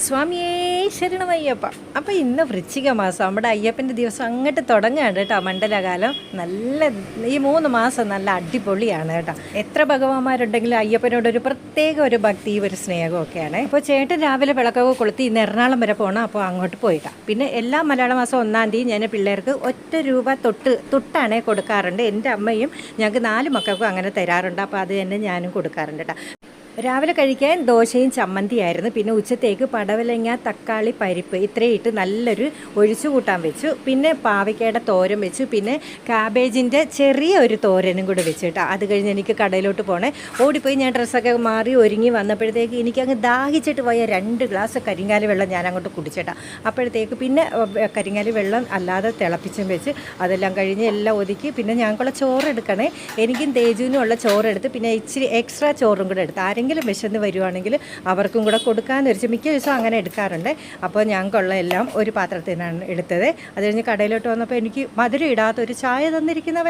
സ്വാമിയേ ശരണമയ്യപ്പ. അപ്പോൾ ഇന്ന് വൃശ്ചിക മാസം, നമ്മുടെ അയ്യപ്പൻ്റെ ദിവസം അങ്ങോട്ട് തുടങ്ങുകയാണ് കേട്ടോ. മണ്ഡലകാലം നല്ല ഈ 3 മാസം നല്ല അടിപൊളിയാണ് കേട്ടോ. എത്ര ഭഗവാന്മാരുണ്ടെങ്കിലും അയ്യപ്പനോടൊരു പ്രത്യേക ഒരു ഭക്തി, ഒരു സ്നേഹമൊക്കെയാണ്. ഇപ്പോൾ ചേട്ടൻ രാവിലെ വിളക്കൊക്കെ കൊളുത്തി ഇന്ന് എറണാകുളം വരെ പോകണം. അപ്പോൾ അങ്ങോട്ട് പോയിട്ടാണ്. പിന്നെ എല്ലാ മലയാള മാസം 1-ാം തീയതി ഞാൻ പിള്ളേർക്ക് ₹1 തൊട്ടാണേ കൊടുക്കാറുണ്ട്. എൻ്റെ അമ്മയും ഞങ്ങൾക്ക് 4 മക്കൾക്കും അങ്ങനെ തരാറുണ്ട്. അപ്പോൾ അത് തന്നെ ഞാനും കൊടുക്കാറുണ്ട് കേട്ടോ. രാവിലെ കഴിക്കാൻ ദോശയും ചമ്മന്തിയായിരുന്നു. പിന്നെ ഉച്ചത്തേക്ക് പടവലങ്ങ, തക്കാളി, പരിപ്പ് ഇത്രയും ഇട്ട് നല്ലൊരു ഒഴിച്ചു കൂട്ടാൻ വെച്ചു. പിന്നെ പാവയ്ക്കയുടെ തോരൻ വെച്ചു. പിന്നെ കാബേജിൻ്റെ ചെറിയ ഒരു തോരനും കൂടെ വെച്ചിട്ട് അത് കഴിഞ്ഞ് എനിക്ക് കടയിലോട്ട് പോകണേ. ഓടിപ്പോയി ഞാൻ ഡ്രസ്സൊക്കെ മാറി ഒരുങ്ങി വന്നപ്പോഴത്തേക്ക് എനിക്കങ്ങ് ദാഹിച്ചിട്ട് പോയ 2 ഗ്ലാസ് കരിങ്ങാലി വെള്ളം ഞാൻ അങ്ങോട്ട് കുടിച്ചിട്ടാണ്. അപ്പോഴത്തേക്ക് പിന്നെ കരിങ്ങാലി വെള്ളം അല്ലാതെ തിളപ്പിച്ചും വെച്ച് അതെല്ലാം കഴിഞ്ഞ് എല്ലാം ഒതുക്കി. പിന്നെ ഞങ്ങൾക്കുള്ള ചോറ് എടുക്കണേ. എനിക്കും തേജുവിനും ഉള്ള ചോറെടുത്ത് പിന്നെ ഇച്ചിരി എക്സ്ട്രാ ചോറും കൂടെ എടുത്ത് ആരെങ്കിലും വിശന്ന് വരുവാണെങ്കിൽ അവർക്കും കൂടെ കൊടുക്കാമെന്ന് വെച്ച് മിക്ക ദിവസം അങ്ങനെ എടുക്കാറുണ്ട്. അപ്പോൾ ഞങ്ങൾക്കുള്ള എല്ലാം ഒരു പാത്രത്തിനാണ് എടുത്തത്. അത് കഴിഞ്ഞ് കടയിലോട്ട് വന്നപ്പോൾ എനിക്ക് മധുരം ഇടാത്തൊരു ചായ തന്നിരിക്കുന്നവൻ